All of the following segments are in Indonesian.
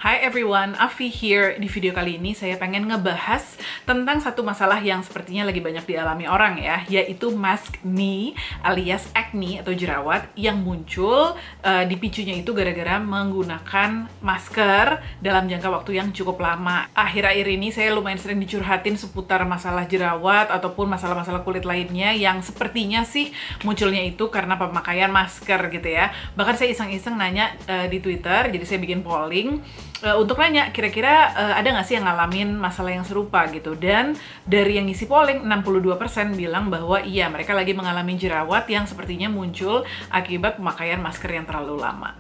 Hi everyone, Afi here. Di video kali ini saya pengen ngebahas tentang satu masalah yang sepertinya lagi banyak dialami orang ya, yaitu mask knee alias acne atau jerawat yang muncul dipicunya itu gara-gara menggunakan masker dalam jangka waktu yang cukup lama. Akhir-akhir ini saya lumayan sering dicurhatin seputar masalah jerawat ataupun masalah-masalah kulit lainnya yang sepertinya sih munculnya itu karena pemakaian masker gitu ya. Bahkan saya iseng-iseng nanya di Twitter, jadi saya bikin polling untuk nanya kira-kira ada nggak sih yang ngalamin masalah yang serupa gitu. Dan dari yang ngisi polling 62% bilang bahwa iya, mereka lagi mengalami jerawat yang sepertinya muncul akibat pemakaian masker yang terlalu lama.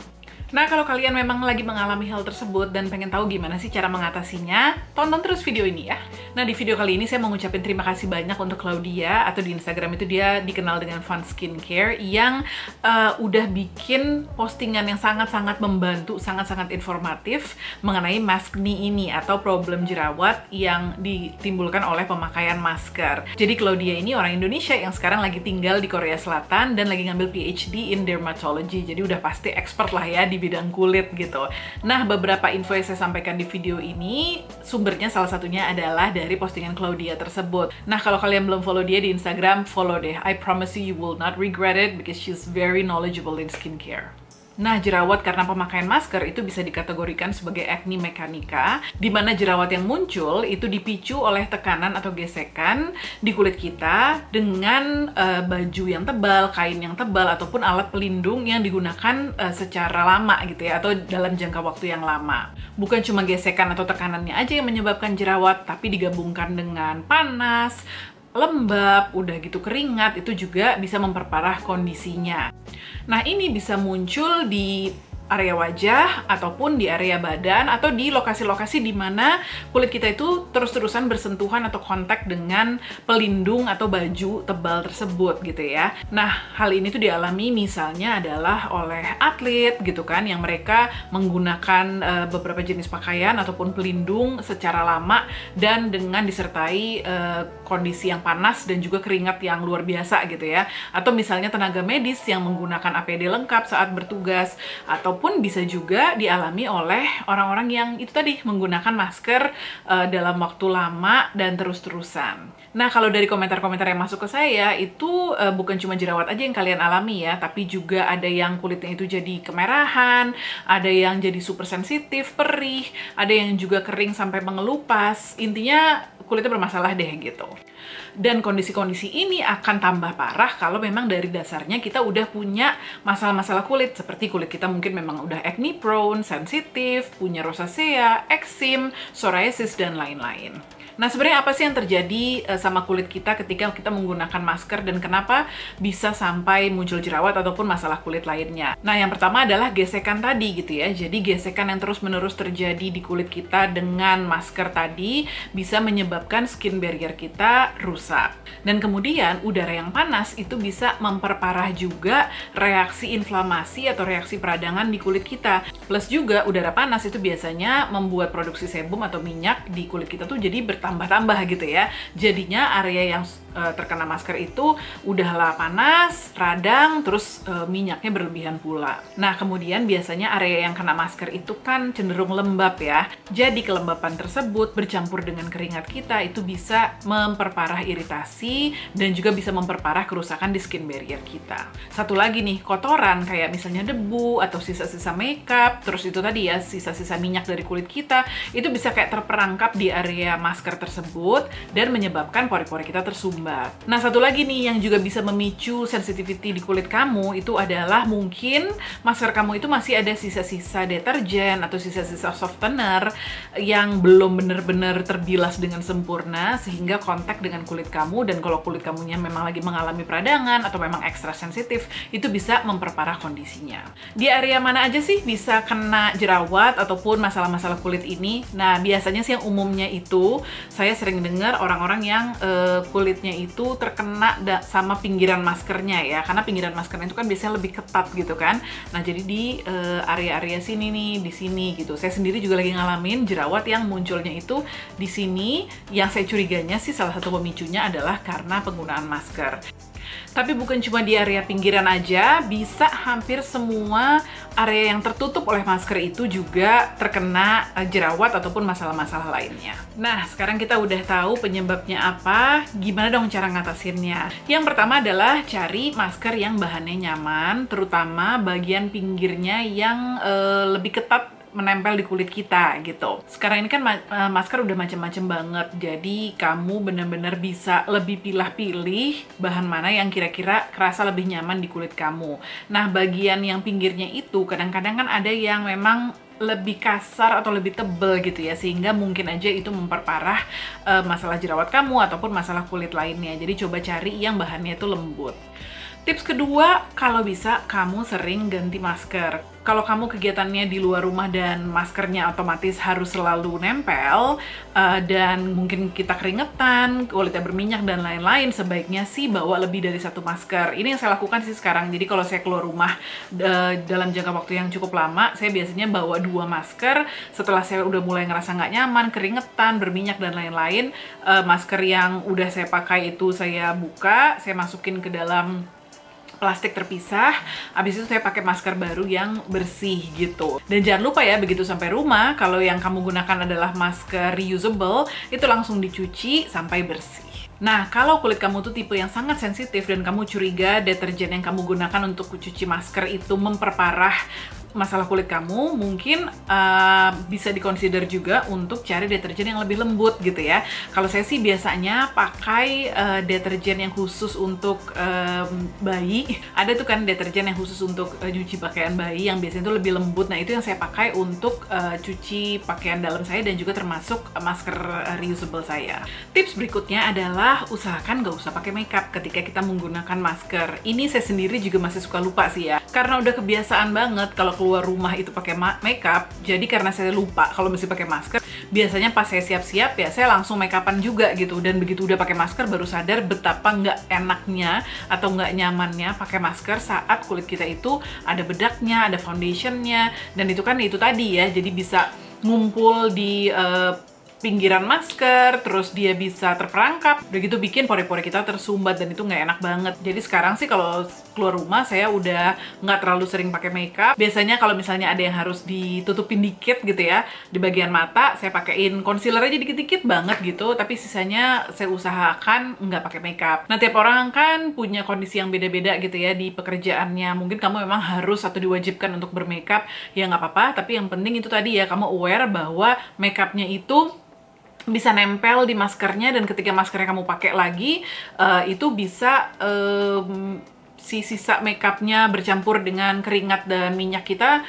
Nah, kalau kalian memang lagi mengalami hal tersebut dan pengen tahu gimana sih cara mengatasinya, tonton terus video ini ya. Nah, di video kali ini saya mau ngucapin terima kasih banyak untuk Claudia, atau di Instagram itu dia dikenal dengan Fun Skincare, yang udah bikin postingan yang sangat-sangat membantu, sangat-sangat informatif mengenai mask knee ini atau problem jerawat yang ditimbulkan oleh pemakaian masker. Jadi Claudia ini orang Indonesia yang sekarang lagi tinggal di Korea Selatan dan lagi ngambil PhD in dermatology. Jadi udah pasti expert lah ya di bidang kulit gitu. Nah, beberapa info yang saya sampaikan di video ini sumbernya salah satunya adalah dari postingan Claudia tersebut. Nah, kalau kalian belum follow dia di Instagram, follow deh. I promise you will not regret it because she's very knowledgeable in skincare. Nah, jerawat karena pemakaian masker itu bisa dikategorikan sebagai acne mekanika, di mana jerawat yang muncul itu dipicu oleh tekanan atau gesekan di kulit kita dengan baju yang tebal, kain yang tebal, ataupun alat pelindung yang digunakan secara lama gitu ya, atau dalam jangka waktu yang lama. Bukan cuma gesekan atau tekanannya aja yang menyebabkan jerawat, tapi digabungkan dengan panas, lembab, udah gitu keringat, itu juga bisa memperparah kondisinya. Nah, ini bisa muncul di area wajah, ataupun di area badan, atau di lokasi-lokasi di mana kulit kita itu terus-terusan bersentuhan atau kontak dengan pelindung atau baju tebal tersebut gitu ya. Nah, hal ini tuh dialami misalnya adalah oleh atlet gitu kan, yang mereka menggunakan beberapa jenis pakaian ataupun pelindung secara lama dan dengan disertai kondisi yang panas dan juga keringat yang luar biasa gitu ya. Atau misalnya tenaga medis yang menggunakan APD lengkap saat bertugas, ataupun bisa juga dialami oleh orang-orang yang itu tadi menggunakan masker dalam waktu lama dan terus-terusan. Nah, kalau dari komentar-komentar yang masuk ke saya itu bukan cuma jerawat aja yang kalian alami ya, tapi juga ada yang kulitnya itu jadi kemerahan, ada yang jadi super sensitif, perih, ada yang juga kering sampai mengelupas. Intinya kulitnya bermasalah deh gitu. Dan kondisi-kondisi ini akan tambah parah kalau memang dari dasarnya kita udah punya masalah-masalah kulit, seperti kulit kita mungkin memang udah acne prone, sensitif, punya rosacea, eksim, psoriasis, dan lain-lain. Nah, sebenarnya apa sih yang terjadi sama kulit kita ketika kita menggunakan masker dan kenapa bisa sampai muncul jerawat ataupun masalah kulit lainnya? Nah, yang pertama adalah gesekan tadi gitu ya. Jadi gesekan yang terus-menerus terjadi di kulit kita dengan masker tadi bisa menyebabkan skin barrier kita rusak. Dan kemudian udara yang panas itu bisa memperparah juga reaksi inflamasi atau reaksi peradangan di kulit kita. Plus juga udara panas itu biasanya membuat produksi sebum atau minyak di kulit kita tuh jadi bertambah-tambah gitu ya. Jadinya area yang terkena masker itu udahlah panas, radang, terus minyaknya berlebihan pula. Nah, kemudian biasanya area yang kena masker itu kan cenderung lembab ya. Jadi kelembapan tersebut bercampur dengan keringat kita itu bisa memperparah iritasi dan juga bisa memperparah kerusakan di skin barrier kita. Satu lagi nih, kotoran kayak misalnya debu atau sisa-sisa makeup, terus itu tadi ya sisa-sisa minyak dari kulit kita, itu bisa kayak terperangkap di area masker tersebut dan menyebabkan pori-pori kita tersumbat. Nah, satu lagi nih yang juga bisa memicu sensitivity di kulit kamu itu adalah mungkin masker kamu itu masih ada sisa-sisa deterjen atau sisa-sisa softener yang belum benar-benar terbilas dengan sempurna sehingga kontak dengan kulit kamu, dan kalau kulit kamunya memang lagi mengalami peradangan atau memang ekstra sensitif, itu bisa memperparah kondisinya. Di area mana aja sih bisa kena jerawat ataupun masalah-masalah kulit ini? Nah, biasanya sih yang umumnya itu saya sering dengar orang-orang yang kulitnya itu terkena sama pinggiran maskernya ya, karena pinggiran maskernya itu kan biasanya lebih ketat gitu kan. Nah, jadi di area-area sini nih, di sini gitu. Saya sendiri juga lagi ngalamin jerawat yang munculnya itu di sini. Yang saya curiganya sih salah satu pemicunya adalah karena penggunaan masker. Tapi bukan cuma di area pinggiran aja, bisa hampir semua area yang tertutup oleh masker itu juga terkena jerawat ataupun masalah-masalah lainnya. Nah, sekarang kita udah tahu penyebabnya apa, gimana dong cara ngatasinnya. Yang pertama adalah cari masker yang bahannya nyaman, terutama bagian pinggirnya yang lebih ketat menempel di kulit kita gitu. Sekarang ini kan masker udah macem-macem banget, jadi kamu bener-bener bisa lebih pilih-pilih bahan mana yang kira-kira kerasa lebih nyaman di kulit kamu. Nah, bagian yang pinggirnya itu kadang-kadang kan ada yang memang lebih kasar atau lebih tebel gitu ya, sehingga mungkin aja itu memperparah masalah jerawat kamu ataupun masalah kulit lainnya. Jadi coba cari yang bahannya itu lembut. Tips kedua, kalau bisa kamu sering ganti masker. Kalau kamu kegiatannya di luar rumah dan maskernya otomatis harus selalu nempel, dan mungkin kita keringetan, kulitnya berminyak dan lain-lain, sebaiknya sih bawa lebih dari satu masker. Ini yang saya lakukan sih sekarang. Jadi kalau saya keluar rumah dalam jangka waktu yang cukup lama, saya biasanya bawa 2 masker. Setelah saya udah mulai ngerasa nggak nyaman, keringetan, berminyak dan lain-lain, masker yang udah saya pakai itu saya buka, saya masukin ke dalam plastik terpisah, habis itu saya pakai masker baru yang bersih gitu. Dan jangan lupa ya, begitu sampai rumah, kalau yang kamu gunakan adalah masker reusable, itu langsung dicuci sampai bersih. Nah, kalau kulit kamu tuh tipe yang sangat sensitif dan kamu curiga deterjen yang kamu gunakan untuk cuci masker itu memperparah masalah kulit kamu, mungkin bisa dikonsider juga untuk cari deterjen yang lebih lembut gitu ya. Kalau saya sih biasanya pakai deterjen yang khusus untuk bayi. Ada tuh kan deterjen yang khusus untuk cuci pakaian bayi yang biasanya itu lebih lembut. Nah, itu yang saya pakai untuk cuci pakaian dalam saya dan juga termasuk masker reusable saya. Tips berikutnya adalah usahakan nggak usah pakai makeup ketika kita menggunakan masker. Ini saya sendiri juga masih suka lupa sih ya, karena udah kebiasaan banget kalau keluar rumah itu pakai makeup. Jadi karena saya lupa kalau mesti pakai masker, biasanya pas saya siap-siap ya saya langsung makeupan juga gitu. Dan begitu udah pakai masker baru sadar betapa nggak enaknya atau nggak nyamannya pakai masker saat kulit kita itu ada bedaknya, ada foundationnya, dan itu kan itu tadi ya, jadi bisa ngumpul di pinggiran masker, terus dia bisa terperangkap, udah gitu bikin pori-pori kita tersumbat dan itu nggak enak banget. Jadi sekarang sih kalau keluar rumah saya udah nggak terlalu sering pakai makeup. Biasanya kalau misalnya ada yang harus ditutupin dikit gitu ya di bagian mata, saya pakein concealer aja dikit-dikit banget gitu, tapi sisanya saya usahakan nggak pakai makeup. Nah, tiap orang kan punya kondisi yang beda-beda gitu ya di pekerjaannya. Mungkin kamu memang harus atau diwajibkan untuk bermakeup, ya nggak apa-apa, tapi yang penting itu tadi ya, kamu aware bahwa makeupnya itu bisa nempel di maskernya, dan ketika maskernya kamu pakai lagi, itu bisa si sisa makeupnya bercampur dengan keringat dan minyak kita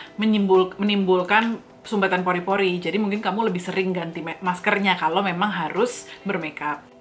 menimbulkan sumbatan pori-pori. Jadi mungkin kamu lebih sering ganti maskernya kalau memang harus bermakeup.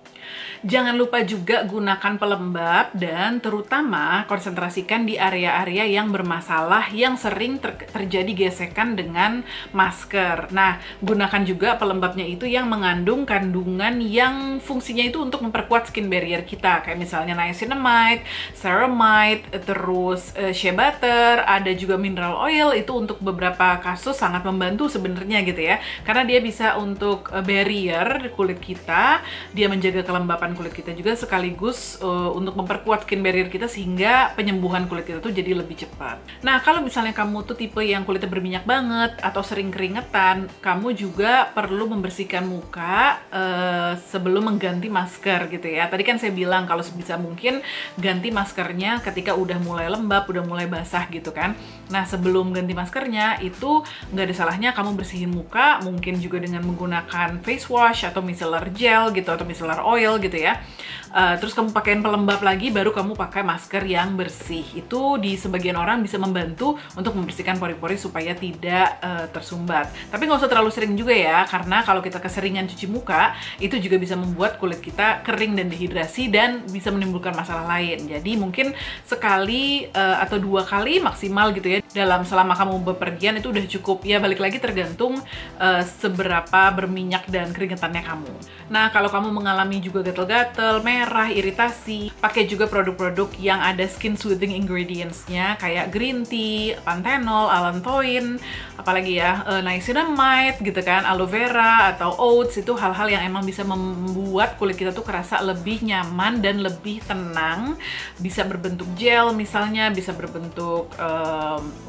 Jangan lupa juga gunakan pelembab dan terutama konsentrasikan di area-area yang bermasalah yang sering terjadi gesekan dengan masker. Nah, gunakan juga pelembabnya itu yang mengandung kandungan yang fungsinya itu untuk memperkuat skin barrier kita, kayak misalnya niacinamide, ceramide, terus shea butter, ada juga mineral oil. Itu untuk beberapa kasus sangat membantu sebenarnya gitu ya, karena dia bisa untuk barrier kulit kita, dia menjaga kelembapan kulit kita juga, sekaligus untuk memperkuat skin barrier kita sehingga penyembuhan kulit kita tuh jadi lebih cepat. Nah, kalau misalnya kamu tuh tipe yang kulitnya berminyak banget atau sering keringetan, kamu juga perlu membersihkan muka sebelum mengganti masker gitu ya. Tadi kan saya bilang kalau sebisa mungkin ganti maskernya ketika udah mulai lembab, udah mulai basah gitu kan. Nah, sebelum ganti maskernya itu nggak ada salahnya kamu bersihin muka, mungkin juga dengan menggunakan face wash atau micellar gel gitu atau micellar oil gitu ya. Terus kamu pakein pelembab lagi, baru kamu pakai masker yang bersih. Itu di sebagian orang bisa membantu untuk membersihkan pori-pori supaya tidak tersumbat. Tapi nggak usah terlalu sering juga ya, karena kalau kita keseringan cuci muka, itu juga bisa membuat kulit kita kering dan dehidrasi dan bisa menimbulkan masalah lain. Jadi mungkin sekali atau 2 kali maksimal gitu ya dalam selama kamu bepergian itu udah cukup. Ya balik lagi tergantung seberapa berminyak dan keringetannya kamu. Nah, kalau kamu mengalami juga gatal gatel-gatel, merah, iritasi. Pakai juga produk-produk yang ada skin soothing ingredients-nya kayak green tea, panthenol, allantoin, apalagi ya, niacinamide gitu kan, aloe vera atau oats. Itu hal-hal yang emang bisa membuat kulit kita tuh kerasa lebih nyaman dan lebih tenang. Bisa berbentuk gel misalnya, bisa berbentuk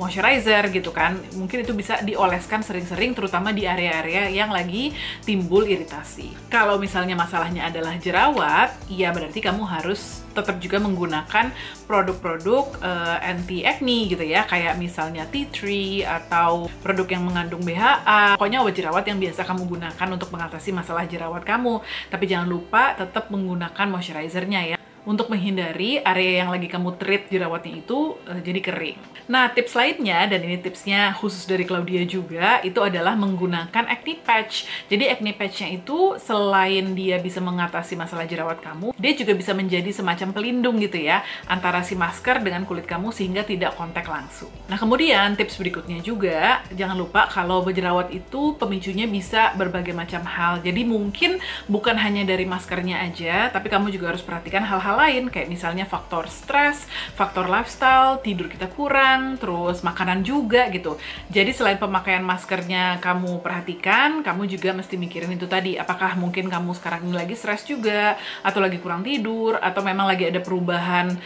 moisturizer gitu kan. Mungkin itu bisa dioleskan sering-sering, terutama di area-area yang lagi timbul iritasi. Kalau misalnya masalahnya adalah jerawat, ya berarti kamu harus tetap juga menggunakan produk-produk anti acne gitu ya, kayak misalnya tea tree atau produk yang mengandung BHA. Pokoknya obat jerawat yang biasa kamu gunakan untuk mengatasi masalah jerawat kamu. Tapi jangan lupa tetap menggunakan moisturizer-nya ya, untuk menghindari area yang lagi kamu treat jerawatnya itu jadi kering. Nah, tips lainnya, dan ini tipsnya khusus dari Claudia juga, itu adalah menggunakan acne patch. Jadi acne patch-nya itu selain dia bisa mengatasi masalah jerawat kamu, dia juga bisa menjadi semacam pelindung gitu ya, antara si masker dengan kulit kamu sehingga tidak kontak langsung. Nah, kemudian tips berikutnya juga, jangan lupa kalau berjerawat itu pemicunya bisa berbagai macam hal. Jadi mungkin bukan hanya dari maskernya aja, tapi kamu juga harus perhatikan hal-hal lain, kayak misalnya faktor stres, faktor lifestyle, tidur kita kurang, terus makanan juga gitu. Jadi selain pemakaian maskernya kamu perhatikan, kamu juga mesti mikirin itu tadi, apakah mungkin kamu sekarang ini lagi stres juga, atau lagi kurang tidur, atau memang lagi ada perubahan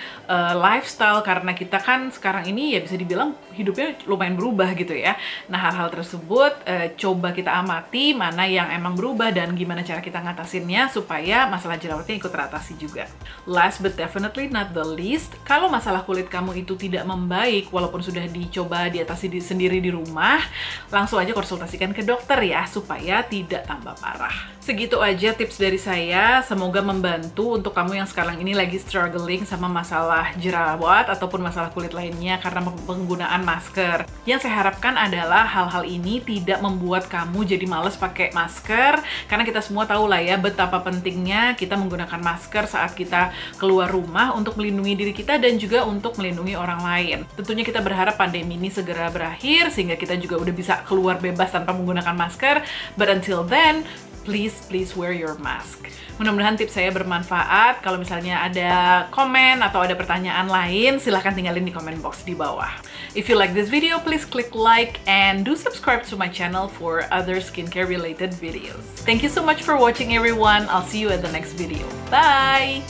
lifestyle, karena kita kan sekarang ini ya bisa dibilang hidupnya lumayan berubah gitu ya. Nah, hal-hal tersebut coba kita amati mana yang emang berubah dan gimana cara kita ngatasinnya supaya masalah jerawatnya ikut teratasi juga. Last but definitely not the least, kalau masalah kulit kamu itu tidak membaik walaupun sudah dicoba diatasi sendiri di rumah, langsung aja konsultasikan ke dokter ya, supaya tidak tambah parah. Segitu aja tips dari saya, semoga membantu untuk kamu yang sekarang ini lagi struggling sama masalah jerawat ataupun masalah kulit lainnya karena penggunaan masker. Yang saya harapkan adalah hal-hal ini tidak membuat kamu jadi males pakai masker, karena kita semua tahu lah ya betapa pentingnya kita menggunakan masker saat kita keluar rumah untuk melindungi diri kita dan juga untuk melindungi orang lain. Tentunya kita berharap pandemi ini segera berakhir sehingga kita juga udah bisa keluar bebas tanpa menggunakan masker. But until then, please wear your mask. Mudah-mudahan tips saya bermanfaat. Kalau misalnya ada komen atau ada pertanyaan lain, silahkan tinggalin di comment box di bawah. If you like this video, please click like and do subscribe to my channel for other skincare related videos. Thank you so much for watching everyone. I'll see you at the next video. Bye!